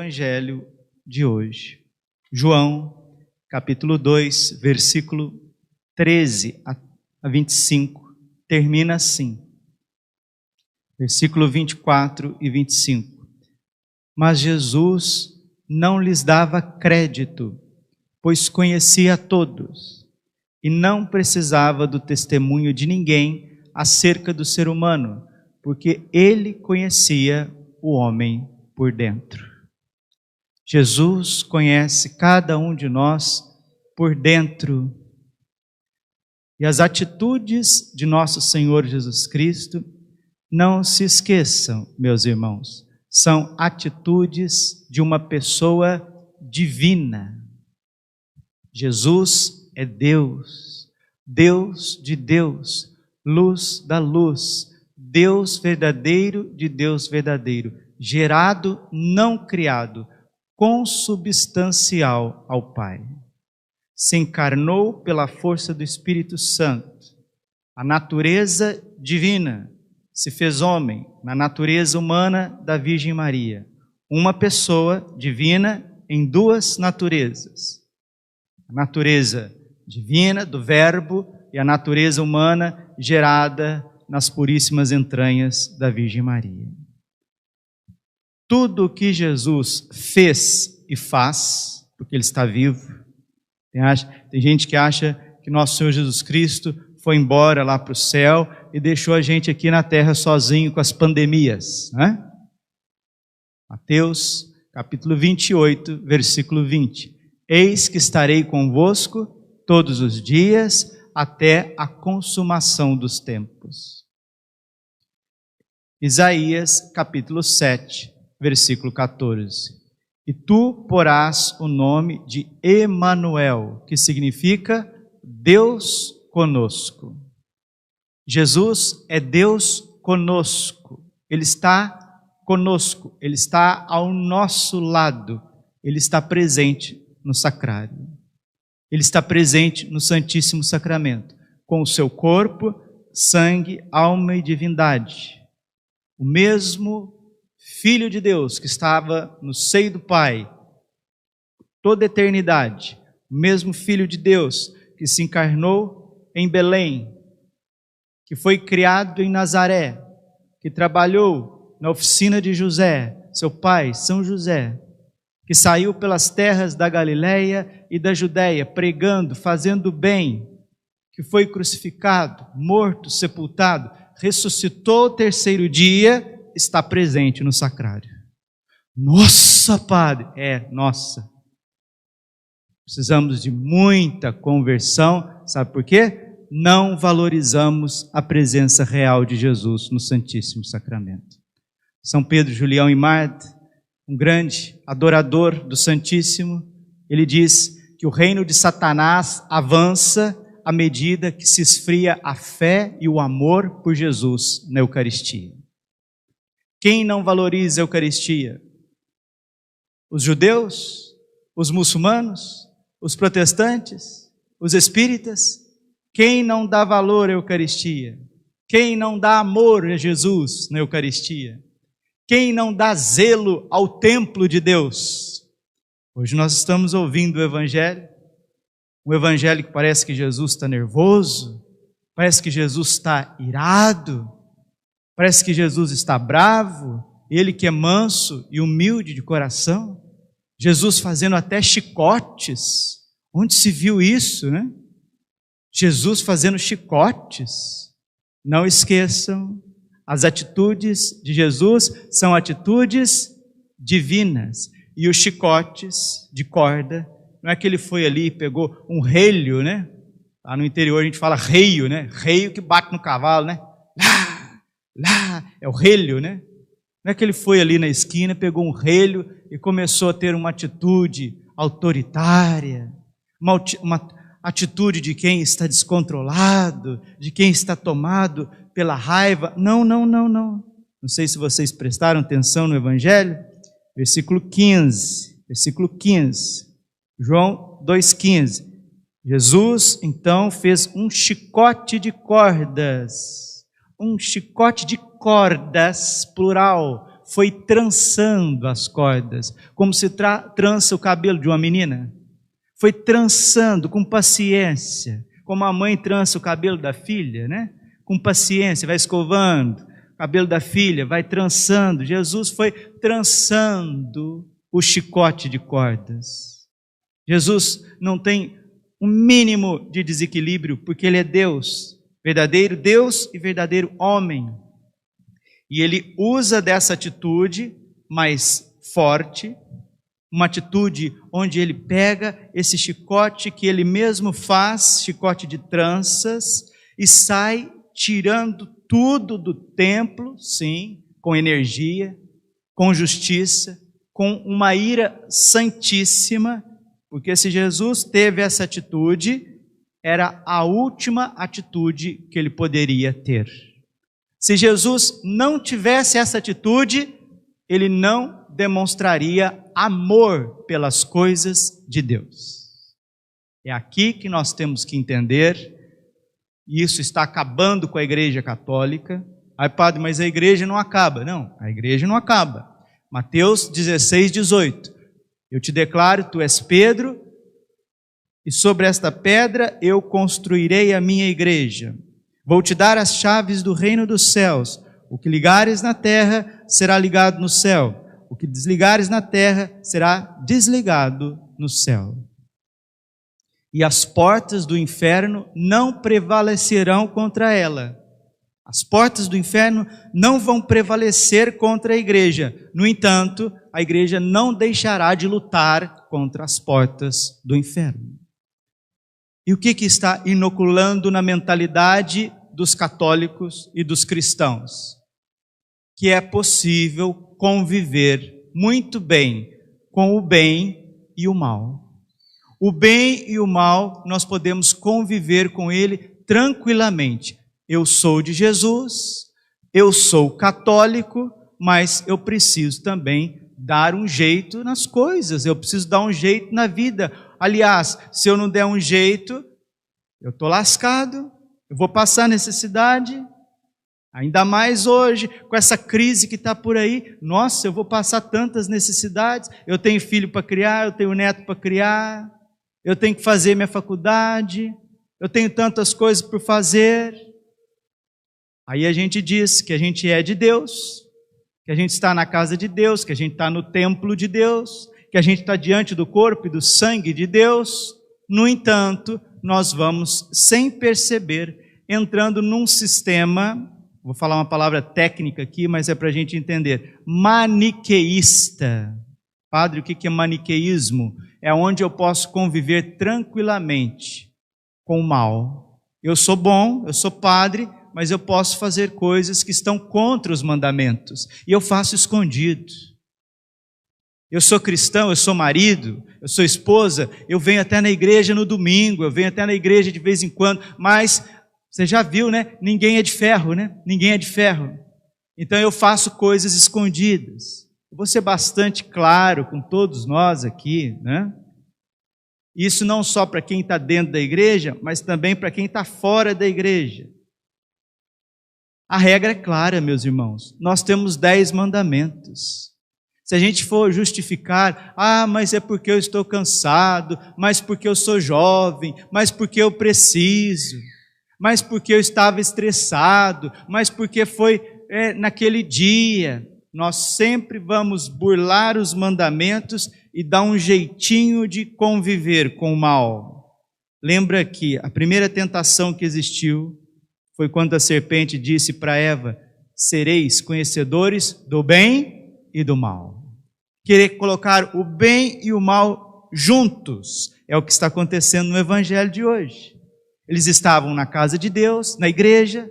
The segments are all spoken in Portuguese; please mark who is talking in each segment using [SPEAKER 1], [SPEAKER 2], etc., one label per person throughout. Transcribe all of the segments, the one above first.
[SPEAKER 1] Evangelho de hoje. João, capítulo 2, versículo 13 a 25, termina assim. Versículo 24 e 25. Mas Jesus não lhes dava crédito, pois conhecia a todos, e não precisava do testemunho de ninguém acerca do ser humano, porque ele conhecia o homem por dentro. Jesus conhece cada um de nós por dentro. E as atitudes de nosso Senhor Jesus Cristo, não se esqueçam, meus irmãos, são atitudes de uma pessoa divina. Jesus é Deus, Deus de Deus, luz da luz, Deus verdadeiro de Deus verdadeiro, gerado, não criado, consubstancial ao Pai. Se encarnou pela força do Espírito Santo. A natureza divina se fez homem na natureza humana da Virgem Maria. Uma pessoa divina em duas naturezas. A natureza divina do Verbo e a natureza humana gerada nas puríssimas entranhas da Virgem Maria. Tudo o que Jesus fez e faz, porque Ele está vivo. Tem gente que acha que nosso Senhor Jesus Cristo foi embora lá para o céu e deixou a gente aqui na terra sozinho com as pandemias, né? Mateus, capítulo 28, versículo 20. Eis que estarei convosco todos os dias até a consumação dos tempos. Isaías, capítulo 7, versículo 14. E tu porás o nome de Emanuel, que significa Deus conosco. Jesus é Deus conosco. Ele está conosco, Ele está ao nosso lado. Ele está presente no sacrário. Ele está presente no Santíssimo Sacramento, com o seu corpo, sangue, alma e divindade. O mesmo Filho de Deus que estava no seio do Pai, toda a eternidade, o mesmo Filho de Deus que se encarnou em Belém, que foi criado em Nazaré, que trabalhou na oficina de José, seu pai, São José, que saiu pelas terras da Galileia e da Judéia, pregando, fazendo bem, que foi crucificado, morto, sepultado, ressuscitou ao terceiro dia, está presente no sacrário. Nossa, Padre! Nossa. Precisamos de muita conversão, sabe por quê? Não valorizamos a presença real de Jesus no Santíssimo Sacramento. São Pedro, Julião e Marta, um grande adorador do Santíssimo, ele diz que o reino de Satanás avança à medida que se esfria a fé e o amor por Jesus na Eucaristia. Quem não valoriza a Eucaristia? Os judeus? Os muçulmanos? Os protestantes? Os espíritas? Quem não dá valor à Eucaristia? Quem não dá amor a Jesus na Eucaristia? Quem não dá zelo ao templo de Deus? Hoje nós estamos ouvindo o Evangelho, um Evangelho que parece que Jesus está nervoso, parece que Jesus está irado, parece que Jesus está bravo, Ele que é manso e humilde de coração, Jesus fazendo até chicotes. Onde se viu isso, né? Jesus fazendo chicotes. Não esqueçam, as atitudes de Jesus são atitudes divinas. E os chicotes de corda, não é que ele foi ali e pegou um relho, né? Lá no interior a gente fala reio, né? Reio que bate no cavalo, né? Lá, é o relho, né? Não é que ele foi ali na esquina, pegou um relho e começou a ter uma atitude autoritária, uma atitude de quem está descontrolado, de quem está tomado pela raiva. Não. Não sei se vocês prestaram atenção no Evangelho. Versículo 15. João 2,15. Jesus, então, fez um chicote de cordas. Um chicote de cordas, plural. foi trançando as cordas, como se trança o cabelo de uma menina. Foi trançando com paciência, como a mãe trança o cabelo da filha, né? Com paciência, vai escovando o cabelo da filha, vai trançando. Jesus foi trançando o chicote de cordas. Jesus não tem um mínimo de desequilíbrio, porque Ele é Deus, verdadeiro Deus e verdadeiro homem. E Ele usa dessa atitude mais forte, uma atitude onde Ele pega esse chicote que Ele mesmo faz, chicote de tranças, e sai tirando tudo do templo, sim, com energia, com justiça, com uma ira santíssima, porque se Jesus teve essa atitude, era a última atitude que Ele poderia ter. Se Jesus não tivesse essa atitude, Ele não demonstraria amor pelas coisas de Deus. É aqui que nós temos que entender, e isso está acabando com a Igreja Católica. Ai, padre, mas a igreja não acaba. Não, a igreja não acaba. Mateus 16, 18. Eu te declaro, tu és Pedro, e sobre esta pedra eu construirei a minha igreja. Vou te dar as chaves do reino dos céus. O que ligares na terra será ligado no céu. O que desligares na terra será desligado no céu. E as portas do inferno não prevalecerão contra ela. As portas do inferno não vão prevalecer contra a igreja. No entanto, a igreja não deixará de lutar contra as portas do inferno. E o que está inoculando na mentalidade dos católicos e dos cristãos? Que é possível conviver muito bem com o bem e o mal. O bem e o mal, nós podemos conviver com ele tranquilamente. Eu sou de Jesus, eu sou católico, mas eu preciso também dar um jeito nas coisas, eu preciso dar um jeito na vida. Aliás, se eu não der um jeito, eu estou lascado, eu vou passar necessidade, ainda mais hoje, com essa crise que está por aí. Nossa, eu vou passar tantas necessidades, eu tenho filho para criar, eu tenho neto para criar, eu tenho que fazer minha faculdade, eu tenho tantas coisas por fazer. Aí a gente diz que a gente é de Deus, que a gente está na casa de Deus, que a gente está no templo de Deus, que a gente está diante do corpo e do sangue de Deus. No entanto, nós vamos, sem perceber, entrando num sistema, vou falar uma palavra técnica aqui, mas é para a gente entender, maniqueísta. Padre, o que é maniqueísmo? É onde eu posso conviver tranquilamente com o mal. Eu sou bom, eu sou padre, mas eu posso fazer coisas que estão contra os mandamentos, e eu faço escondido. Eu sou cristão, eu sou marido, eu sou esposa, eu venho até na igreja no domingo, eu venho até na igreja de vez em quando, mas você já viu, né? Ninguém é de ferro, né? Ninguém é de ferro. Então eu faço coisas escondidas. Eu vou ser bastante claro com todos nós aqui, né? Isso não só para quem está dentro da igreja, mas também para quem está fora da igreja. A regra é clara, meus irmãos. Nós temos 10 mandamentos. Se a gente for justificar, mas é porque eu estou cansado, mas porque eu sou jovem, mas porque eu preciso, mas porque eu estava estressado, mas porque foi naquele dia. Nós sempre vamos burlar os mandamentos e dar um jeitinho de conviver com o mal. Lembra que a primeira tentação que existiu foi quando a serpente disse para Eva: sereis conhecedores do bem e do mal. Querer colocar o bem e o mal juntos é o que está acontecendo no evangelho de hoje. Eles estavam na casa de Deus, na igreja,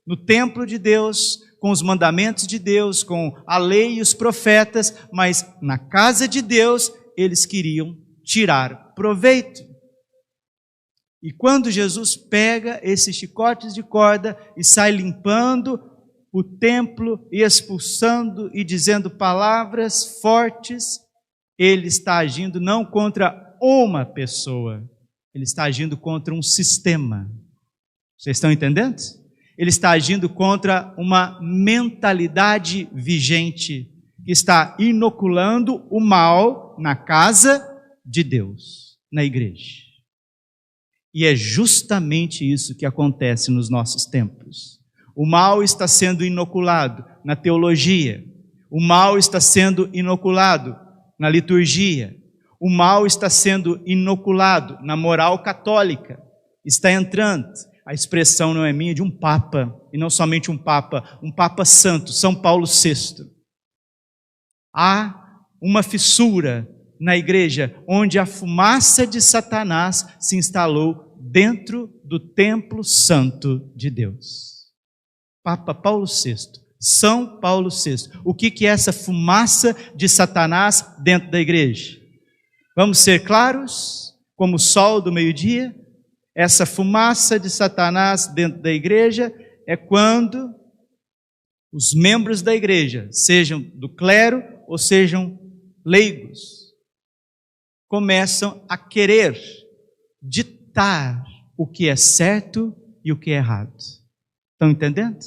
[SPEAKER 1] no templo de Deus, com os mandamentos de Deus, com a lei e os profetas, mas na casa de Deus eles queriam tirar proveito. E quando Jesus pega esses chicotes de corda e sai limpando o templo e expulsando e dizendo palavras fortes, ele está agindo não contra uma pessoa, ele está agindo contra um sistema. Vocês estão entendendo? Ele está agindo contra uma mentalidade vigente. que está inoculando o mal na casa de Deus, na igreja. E é justamente isso que acontece nos nossos tempos. O mal está sendo inoculado na teologia, o mal está sendo inoculado na liturgia, o mal está sendo inoculado na moral católica. Está entrando, a expressão não é minha, de um papa, e não somente um papa santo, São Paulo VI. Há uma fissura na igreja onde a fumaça de Satanás se instalou dentro do templo santo de Deus. Papa Paulo VI, São Paulo VI. O que é essa fumaça de Satanás dentro da igreja? Vamos ser claros, como o sol do meio-dia? Essa fumaça de Satanás dentro da igreja é quando os membros da igreja, sejam do clero ou sejam leigos, começam a querer ditar o que é certo e o que é errado. Estão entendendo?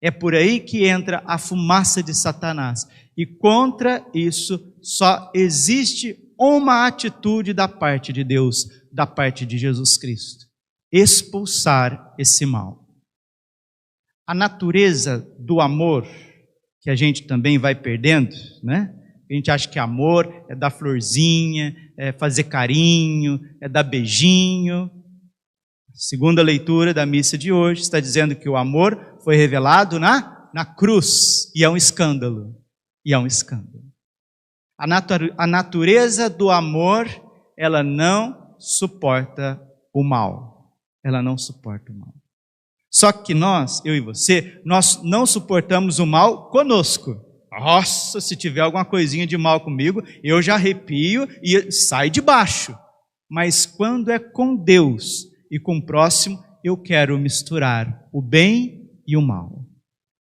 [SPEAKER 1] É por aí que entra a fumaça de Satanás. E contra isso só existe uma atitude da parte de Deus, da parte de Jesus Cristo: expulsar esse mal. A natureza do amor, que a gente também vai perdendo, né? A gente acha que amor é dar florzinha, é fazer carinho, é dar beijinho. Segunda leitura da missa de hoje está dizendo que o amor foi revelado na cruz, e é um escândalo. E é um escândalo. A natureza do amor, ela não suporta o mal. Ela não suporta o mal. Só que nós, eu e você, nós não suportamos o mal conosco. Nossa, se tiver alguma coisinha de mal comigo, eu já arrepio e sai de baixo. Mas quando é com Deus e com o próximo, eu quero misturar o bem e o mal.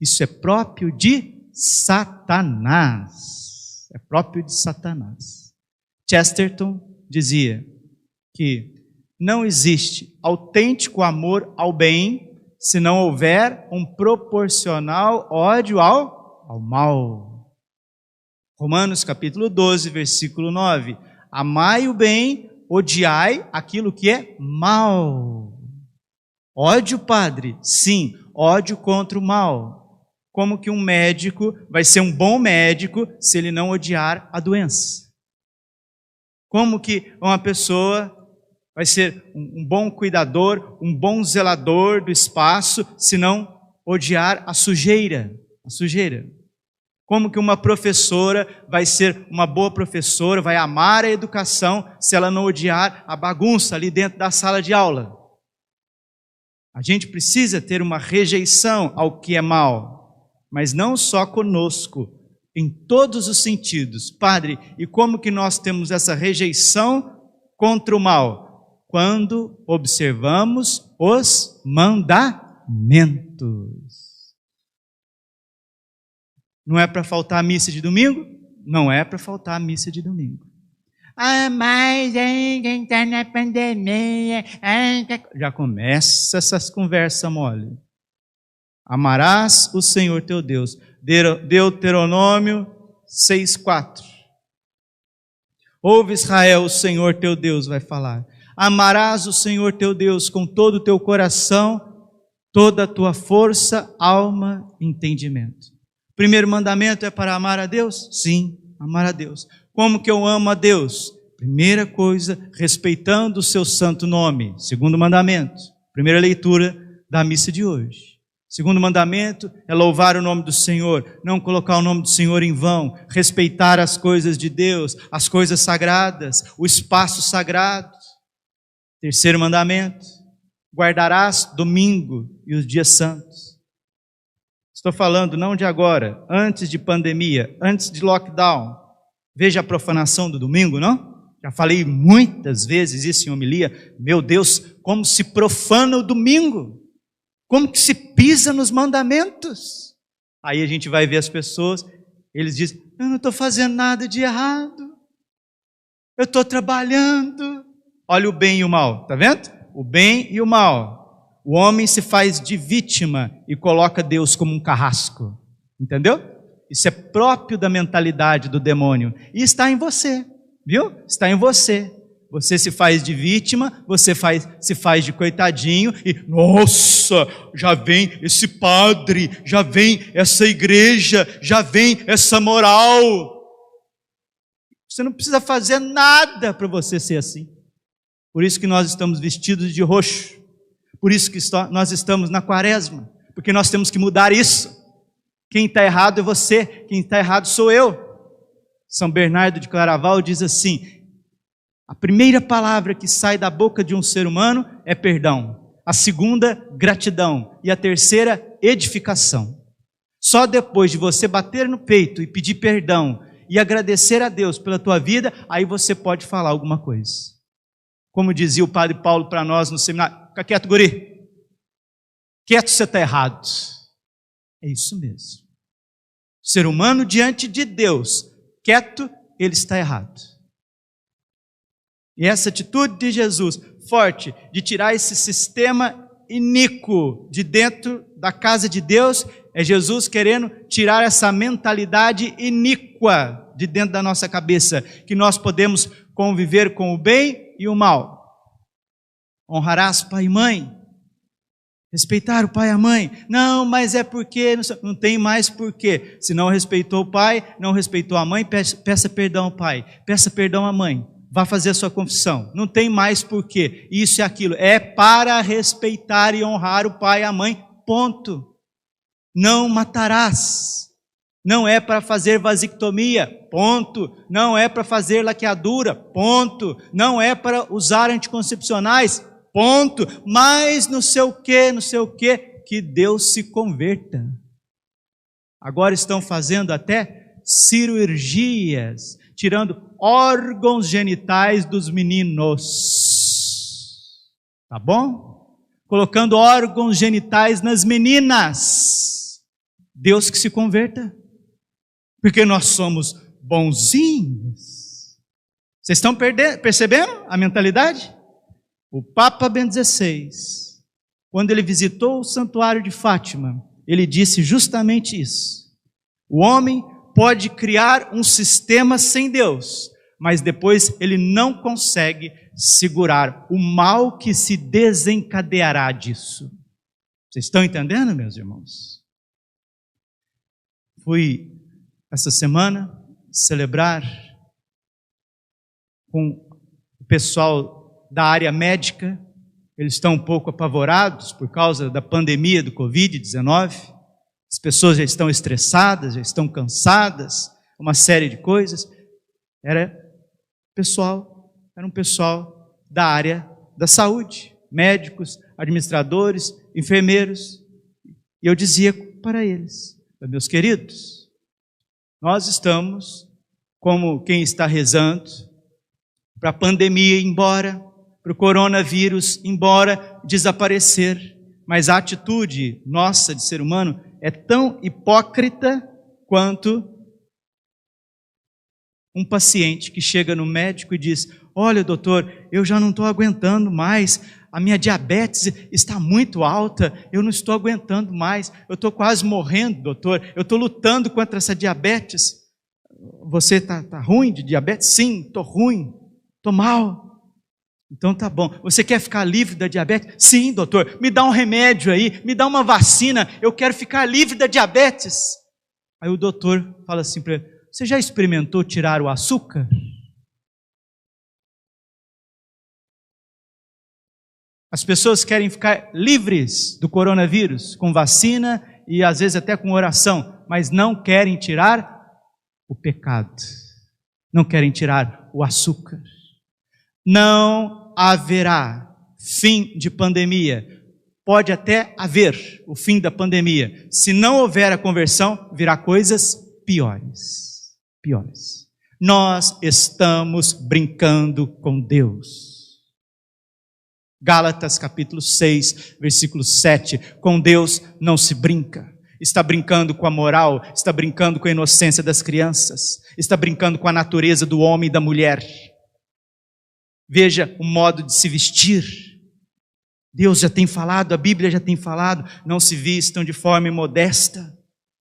[SPEAKER 1] Isso é próprio de Satanás. É próprio de Satanás. Chesterton dizia que não existe autêntico amor ao bem se não houver um proporcional ódio ao mal. Romanos capítulo 12, versículo 9. Amai o bem, odiai aquilo que é mal. Ódio, padre? Sim, ódio contra o mal. Como que um médico vai ser um bom médico se ele não odiar a doença? Como que uma pessoa vai ser um bom cuidador, um bom zelador do espaço, se não odiar a sujeira? A sujeira. Como que uma professora vai ser uma boa professora, vai amar a educação, se ela não odiar a bagunça ali dentro da sala de aula? A gente precisa ter uma rejeição ao que é mal. Mas não só conosco, em todos os sentidos. Padre, e como que nós temos essa rejeição contra o mal? Quando observamos os mandamentos. Não é para faltar a missa de domingo? Não é para faltar a missa de domingo. Ah, mas quem está na pandemia... Já começa essas conversas mole. Amarás o Senhor teu Deus. Deuteronômio 6:4. Ouve, Israel, o Senhor teu Deus vai falar. Amarás o Senhor teu Deus com todo o teu coração, toda a tua força, alma e entendimento. O primeiro mandamento é para amar a Deus? Sim, amar a Deus. Como que eu amo a Deus? Primeira coisa, respeitando o seu santo nome. Segundo mandamento, primeira leitura da missa de hoje. Segundo mandamento é louvar o nome do Senhor, não colocar o nome do Senhor em vão, respeitar as coisas de Deus, as coisas sagradas, o espaço sagrado. Terceiro mandamento, guardarás domingo e os dias santos. Estou falando não de agora, antes de pandemia, antes de lockdown. Veja a profanação do domingo, não? Já falei muitas vezes isso em homilia. Meu Deus, como se profana o domingo. Como que se pisa nos mandamentos? Aí a gente vai ver as pessoas, eles dizem, eu não estou fazendo nada de errado. Eu estou trabalhando. Olha o bem e o mal, está vendo? O bem e o mal. O homem se faz de vítima e coloca Deus como um carrasco. Entendeu? Isso é próprio da mentalidade do demônio. E está em você, viu? Está em você. Você se faz de vítima, você se faz de coitadinho e, nossa, já vem esse padre, já vem essa igreja, já vem essa moral. Você não precisa fazer nada para você ser assim. Por isso que nós estamos vestidos de roxo. Por isso que nós estamos na quaresma. Porque nós temos que mudar isso. Quem está errado é você, quem está errado sou eu. São Bernardo de Claraval diz assim: a primeira palavra que sai da boca de um ser humano é perdão. A segunda, gratidão. E a terceira, edificação. Só depois de você bater no peito e pedir perdão e agradecer a Deus pela tua vida, aí você pode falar alguma coisa. Como dizia o padre Paulo para nós no seminário: fica quieto, guri. Quieto, você está errado. É isso mesmo. O ser humano diante de Deus, quieto, ele está errado. E essa atitude de Jesus, forte, de tirar esse sistema iníquo de dentro da casa de Deus, é Jesus querendo tirar essa mentalidade iníqua de dentro da nossa cabeça, que nós podemos conviver com o bem e o mal. Honrarás pai e mãe. Respeitar o pai e a mãe. Não, mas é porque, não tem mais porquê. Se não respeitou o pai, não respeitou a mãe, peça perdão ao pai, peça perdão à mãe. Vá fazer a sua confissão. Não tem mais porquê. Isso e aquilo. É para respeitar e honrar o pai e a mãe. Ponto. Não matarás. Não é para fazer vasectomia. Ponto. Não é para fazer laqueadura. Ponto. Não é para usar anticoncepcionais. Ponto. Mas não sei o que, que Deus se converta. Agora estão fazendo até cirurgias, tirando órgãos genitais dos meninos. Tá bom? Colocando órgãos genitais nas meninas. Deus que se converta. Porque nós somos bonzinhos. Vocês estão percebendo a mentalidade? O Papa Bento XVI, quando ele visitou o Santuário de Fátima, ele disse justamente isso. O homem pode criar um sistema sem Deus, mas depois ele não consegue segurar o mal que se desencadeará disso. Vocês estão entendendo, meus irmãos? Fui essa semana celebrar com o pessoal da área médica. Eles estão um pouco apavorados por causa da pandemia do Covid-19. As pessoas já estão estressadas, já estão cansadas, uma série de coisas. Era um pessoal da área da saúde, médicos, administradores, enfermeiros. E eu dizia para eles: meus queridos, nós estamos como quem está rezando para a pandemia ir embora, para o coronavírus ir embora, desaparecer. Mas a atitude nossa de ser humano é tão hipócrita quanto um paciente que chega no médico e diz: olha, doutor, eu já não estou aguentando mais, a minha diabetes está muito alta, eu não estou aguentando mais, eu estou quase morrendo, doutor, eu estou lutando contra essa diabetes. Você está ruim de diabetes? Sim, estou ruim, estou mal. Então tá bom. Você quer ficar livre da diabetes? Sim, doutor, me dá um remédio aí, me dá uma vacina, eu quero ficar livre da diabetes. Aí o doutor fala assim para ele: você já experimentou tirar o açúcar? As pessoas querem ficar livres do coronavírus, com vacina e às vezes até com oração, mas não querem tirar o pecado, não querem tirar o açúcar. Não haverá fim de pandemia. Pode até haver o fim da pandemia. Se não houver a conversão, virá coisas piores. Piores. Nós estamos brincando com Deus. Gálatas capítulo 6, versículo 7. Com Deus não se brinca. Está brincando com a moral, está brincando com a inocência das crianças, está brincando com a natureza do homem e da mulher. Veja o modo de se vestir. Deus já tem falado, a Bíblia já tem falado: não se vistam de forma imodesta.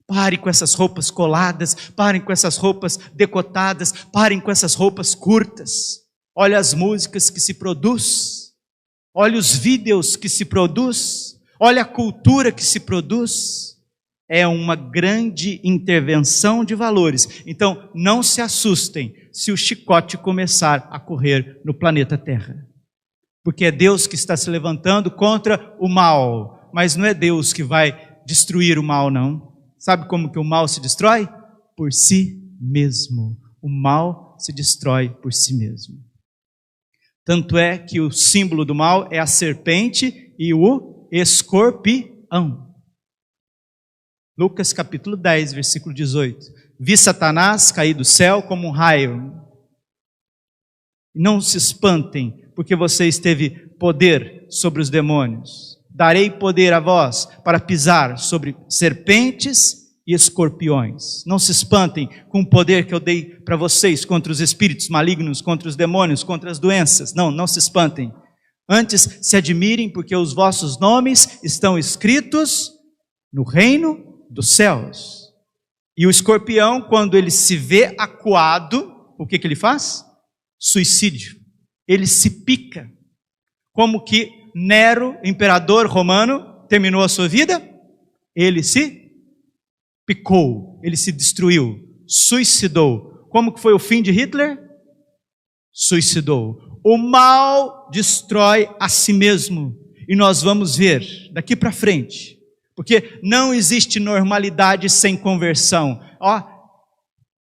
[SPEAKER 1] A Pare com essas roupas coladas, parem com essas roupas decotadas, parem com essas roupas curtas. Olha as músicas que se produz, olha os vídeos que se produz, olha a cultura que se produz. É uma grande intervenção de valores. Então, não se assustem se o chicote começar a correr no planeta Terra. Porque é Deus que está se levantando contra o mal, mas não é Deus que vai destruir o mal, não. Sabe como que o mal se destrói? Por si mesmo. O mal se destrói por si mesmo. Tanto é que o símbolo do mal é a serpente e o escorpião. Lucas capítulo 10, versículo 18. Vi Satanás cair do céu como um raio. Não se espantem, porque vocês teve poder sobre os demônios. Darei poder a vós para pisar sobre serpentes e escorpiões. Não se espantem com o poder que eu dei para vocês contra os espíritos malignos, contra os demônios, contra as doenças. Não se espantem. Antes se admirem, porque os vossos nomes estão escritos no reino dos céus. E o escorpião, quando ele se vê acuado, o que ele faz? Suicídio. Ele se pica. Como que Nero, imperador romano, terminou a sua vida? Ele se picou, ele se destruiu, suicidou. Como que foi o fim de Hitler? Suicidou. O mal destrói a si mesmo. E nós vamos ver daqui para frente. Porque não existe normalidade sem conversão.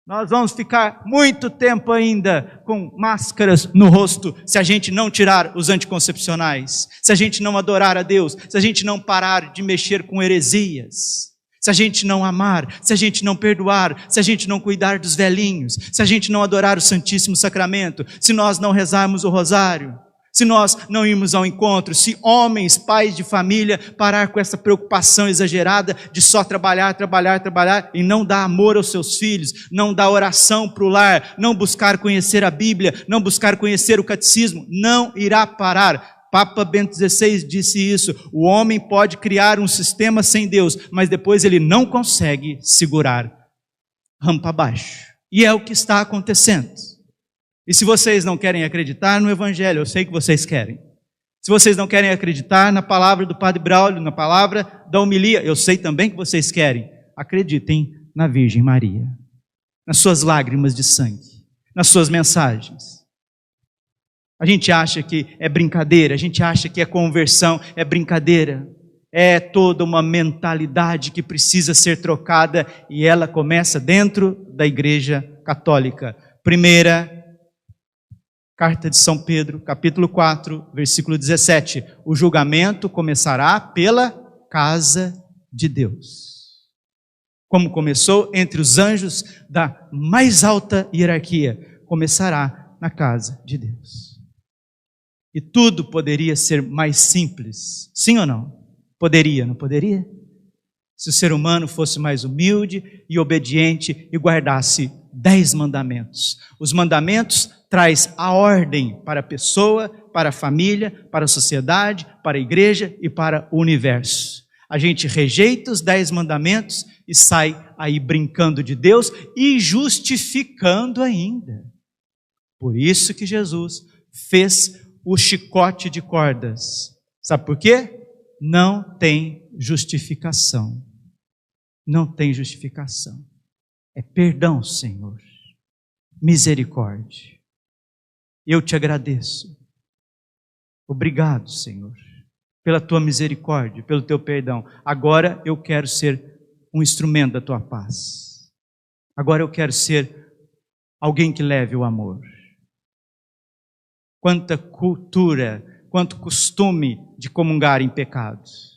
[SPEAKER 1] Nós vamos ficar muito tempo ainda com máscaras no rosto se a gente não tirar os anticoncepcionais, se a gente não adorar a Deus, se a gente não parar de mexer com heresias, se a gente não amar, se a gente não perdoar, se a gente não cuidar dos velhinhos, se a gente não adorar o Santíssimo Sacramento, se nós não rezarmos o rosário, se nós não irmos ao encontro, se homens, pais de família, parar com essa preocupação exagerada de só trabalhar e não dar amor aos seus filhos, não dar oração para o lar, não buscar conhecer a Bíblia, não buscar conhecer o catecismo, não irá parar. Papa Bento XVI disse isso: o homem pode criar um sistema sem Deus, mas depois ele não consegue segurar rampa abaixo. E é o que está acontecendo. E se vocês não querem acreditar no Evangelho, eu sei que vocês querem. Se vocês não querem acreditar na palavra do Padre Braulio, na palavra da homilia, eu sei também que vocês querem. Acreditem na Virgem Maria, nas suas lágrimas de sangue, nas suas mensagens. A gente acha que é brincadeira, a gente acha que é conversão, é brincadeira. É toda uma mentalidade que precisa ser trocada e ela começa dentro da Igreja Católica. Primeira Carta de São Pedro, capítulo 4, versículo 17. O julgamento começará pela casa de Deus. Como começou entre os anjos da mais alta hierarquia, começará na casa de Deus. E tudo poderia ser mais simples, sim ou não? Poderia, não poderia? Se o ser humano fosse mais humilde e obediente e guardasse 10 mandamentos. Os mandamentos traz a ordem para a pessoa, para a família, para a sociedade, para a igreja e para o universo. A gente rejeita os 10 mandamentos e sai aí brincando de Deus e justificando ainda. Por isso que Jesus fez o chicote de cordas. Sabe por quê? Não tem justificação. Não tem justificação. É perdão, Senhor. Misericórdia. Eu te agradeço. Obrigado, Senhor, pela tua misericórdia, pelo teu perdão. Agora eu quero ser um instrumento da tua paz. Agora eu quero ser alguém que leve o amor. Quanta cultura, quanto costume de comungar em pecados.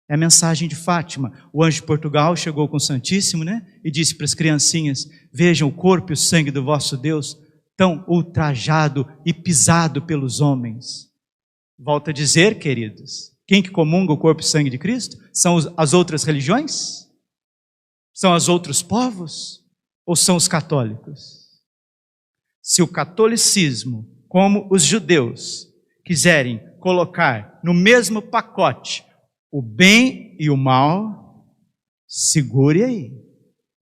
[SPEAKER 1] É a mensagem de Fátima. O anjo de Portugal chegou com o Santíssimo, e disse para as criancinhas: vejam o corpo e o sangue do vosso Deus, tão ultrajado e pisado pelos homens. Volto a dizer, queridos, quem que comunga o corpo e sangue de Cristo? São as outras religiões? São os outros povos? Ou são os católicos? Se o catolicismo, como os judeus, quiserem colocar no mesmo pacote o bem e o mal, Segure aí,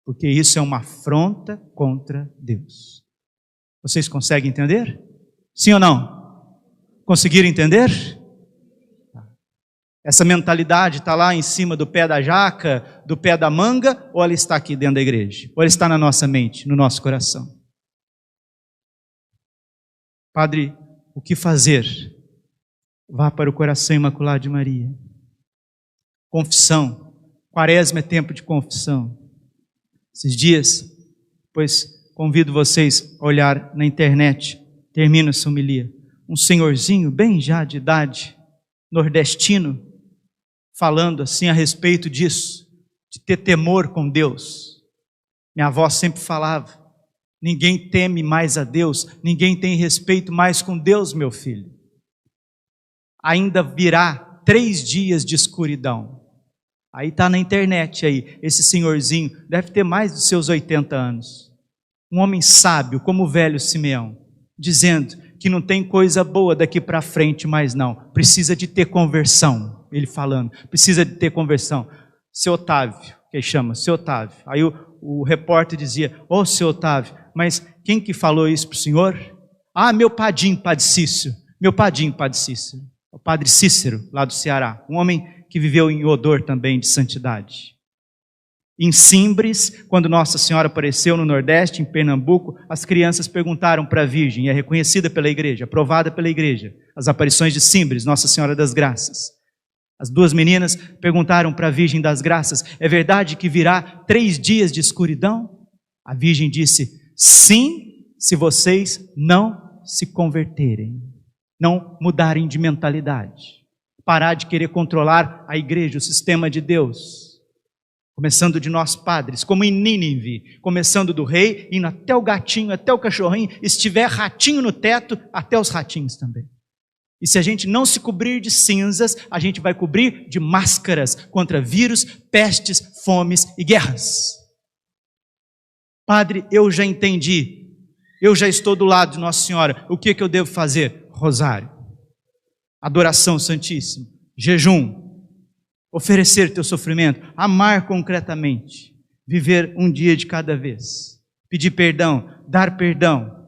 [SPEAKER 1] porque isso é uma afronta contra Deus. Vocês conseguem entender? Sim ou não? Conseguiram entender? Essa mentalidade está lá em cima do pé da jaca, do pé da manga, ou ela está aqui dentro da igreja? Ou ela está na nossa mente, no nosso coração? Padre, o que fazer? Vá para o coração imaculado de Maria. Confissão. Quaresma é tempo de confissão. Esses dias, pois convido vocês a olhar na internet, termino essa homilia, um senhorzinho bem já de idade, nordestino, falando assim a respeito disso, de ter temor com Deus. Minha avó sempre falava, ninguém teme mais a Deus, ninguém tem respeito mais com Deus, meu filho. Ainda virá 3 dias de escuridão. Aí está na internet aí, esse senhorzinho, deve ter mais dos seus 80 anos. Um homem sábio, como o velho Simeão, dizendo que não tem coisa boa daqui para frente mais não. Precisa de ter conversão, ele falando, precisa de ter conversão. Seu Otávio, que ele chama, seu Otávio. Aí o repórter dizia, ô seu Otávio, mas quem que falou isso para o senhor? Ah, meu padrinho, Padre Cícero, o Padre Cícero, lá do Ceará, um homem que viveu em odor também de santidade. Em Simbres, quando Nossa Senhora apareceu no Nordeste, em Pernambuco, as crianças perguntaram para a Virgem, e é reconhecida pela igreja, aprovada pela igreja, as aparições de Simbres, Nossa Senhora das Graças. As 2 meninas perguntaram para a Virgem das Graças, é verdade que virá 3 dias de escuridão? A Virgem disse, sim, se vocês não se converterem, não mudarem de mentalidade. Parar de querer controlar a igreja, o sistema de Deus. Começando de nós padres, como em Nínive, começando do rei, indo até o gatinho, até o cachorrinho, e se tiver ratinho no teto, até os ratinhos também. E se a gente não se cobrir de cinzas, a gente vai cobrir de máscaras contra vírus, pestes, fomes e guerras. Padre, eu já entendi, eu já estou do lado de Nossa Senhora, o que eu devo fazer? Rosário. Adoração santíssima, jejum, oferecer teu sofrimento, amar concretamente, viver um dia de cada vez, pedir perdão, dar perdão,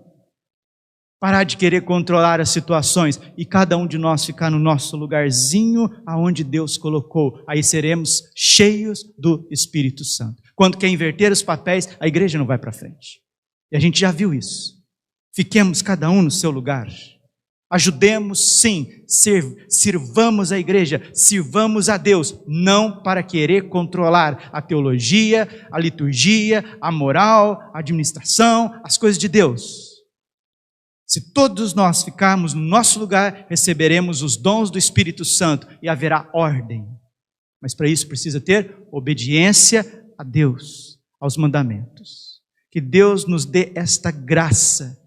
[SPEAKER 1] parar de querer controlar as situações e cada um de nós ficar no nosso lugarzinho aonde Deus colocou, aí seremos cheios do Espírito Santo. Quando quer inverter os papéis, a igreja não vai para frente. E a gente já viu isso. Fiquemos cada um no seu lugar. Ajudemos sim, sirvamos a igreja, sirvamos a Deus, não para querer controlar a teologia, a liturgia, a moral, a administração, as coisas de Deus. Se todos nós ficarmos no nosso lugar, receberemos os dons do Espírito Santo e haverá ordem. Mas para isso precisa ter obediência a Deus, aos mandamentos. Que Deus nos dê esta graça,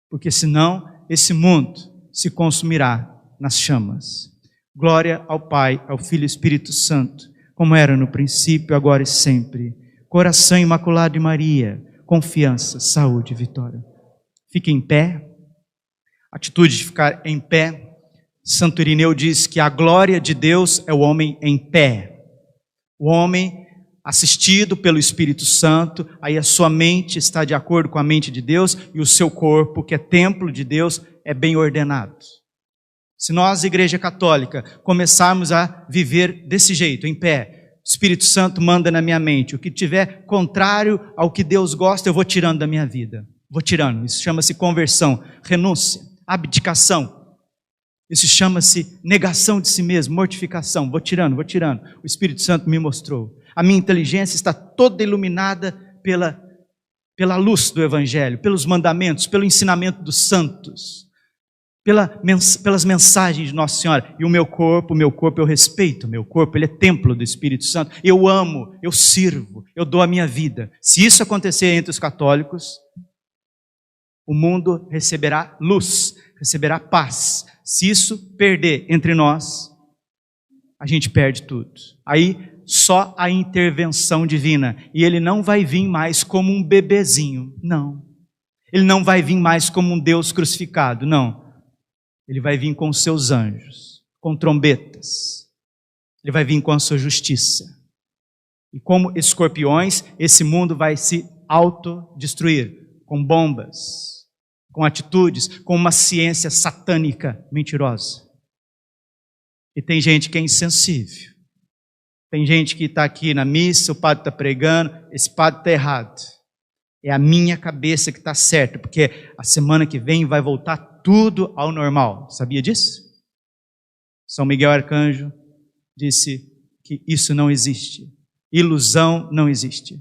[SPEAKER 1] porque senão esse mundo se consumirá nas chamas. Glória ao Pai, ao Filho e ao Espírito Santo, como era no princípio, agora e sempre. Coração imaculado de Maria, confiança, saúde e vitória. Fique em pé. Atitude de ficar em pé. Santo Irineu diz que a glória de Deus é o homem em pé. O homem assistido pelo Espírito Santo, aí a sua mente está de acordo com a mente de Deus e o seu corpo, que é templo de Deus, é bem ordenado. Se nós, Igreja Católica, começarmos a viver desse jeito, em pé, o Espírito Santo manda na minha mente, o que tiver contrário ao que Deus gosta, eu vou tirando da minha vida. Vou tirando, isso chama-se conversão, renúncia, abdicação. Isso chama-se negação de si mesmo, mortificação. Vou tirando. O Espírito Santo me mostrou. A minha inteligência está toda iluminada pela luz do Evangelho, pelos mandamentos, pelo ensinamento dos santos, pelas mensagens de Nossa Senhora. E o meu corpo eu respeito, meu corpo, ele é templo do Espírito Santo. Eu amo, eu sirvo, eu dou a minha vida. Se isso acontecer entre os católicos, o mundo receberá luz, receberá paz. Se isso perder entre nós, a gente perde tudo. Aí só a intervenção divina. E ele não vai vir mais como um bebezinho, não. Ele não vai vir mais como um Deus crucificado, não. Ele vai vir com os seus anjos, com trombetas. Ele vai vir com a sua justiça. E como escorpiões, esse mundo vai se autodestruir com bombas, com atitudes, com uma ciência satânica mentirosa. E tem gente que é insensível. Tem gente que está aqui na missa, o padre está pregando, esse padre está errado. É a minha cabeça que está certa, porque a semana que vem vai voltar tudo ao normal. Sabia disso? São Miguel Arcanjo disse que isso não existe. Ilusão não existe.